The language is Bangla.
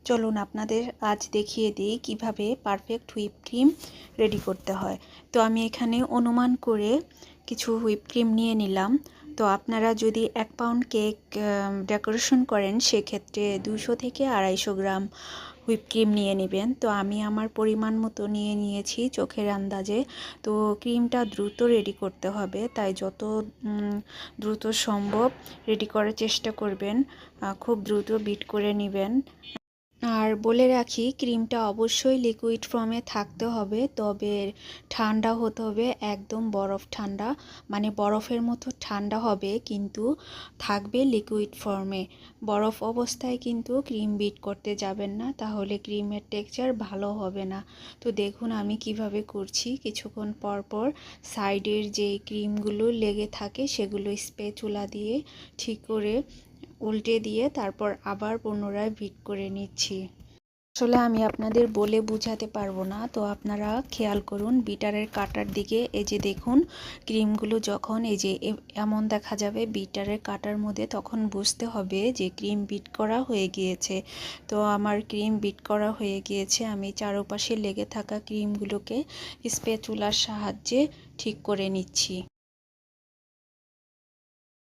চলুন আপনাদের আজ দেখিয়ে দিই কিভাবে পারফেক্ট হুইপ ক্রিম রেডি করতে হয়। তো আমি এখানে অনুমান করে কিছু হুইপ ক্রিম নিয়ে নিলাম। তো আপনারা যদি 1 পাউন্ড কেক ডেকোরেশন করেন সেক্ষেত্রে 200 থেকে 250 গ্রাম হুইপ ক্রিম নিয়ে নেবেন। তো আমি আমার পরিমাণ মতো নিয়ে নিয়েছি চোখের আন্দাজে। তো ক্রিমটা দ্রুত রেডি করতে হবে, তাই যত দ্রুত সম্ভব রেডি করার চেষ্টা করবেন। খুব দ্রুত বিট করে নেবেন। আর বলে রাখি, ক্রিমটা অবশ্যই লিকুইড ফর্মে থাকতে হবে, তবে ঠান্ডা হতে হবে, একদম বরফ ঠান্ডা, মানে বরফের মতো ঠান্ডা হবে, কিন্তু থাকবে লিকুইড ফর্মে। বরফ অবস্থায় কিন্তু ক্রিম বিট করতে যাবেন না, তাহলে ক্রিমের টেক্সচার ভালো হবে না। তো দেখুন আমি কিভাবে করছি। কিছুক্ষণ পর পর সাইডের যে ক্রিমগুলো লেগে থাকে সেগুলো স্প্যাচুলা দিয়ে ঠিক করে উল্টে দিয়ে তারপর আবার পুনরায় বিট করে নিচ্ছি। আসলে আমি আপনাদের বলে বোঝাতে পারবো না, তো আপনারা খেয়াল করুন বিটারের কাটার দিকে। এই যে দেখুন ক্রিমগুলো যখন এই যে এমন দেখা যাবে বিটারের কাটার মধ্যে, তখন বুঝতে হবে যে ক্রিম বিট করা হয়ে গিয়েছে। তো আমার ক্রিম বিট করা হয়ে গিয়েছে। আমি চারপাশে লেগে থাকা ক্রিমগুলোকে স্প্যাচুলার সাহায্যে ঠিক করে নিচ্ছি।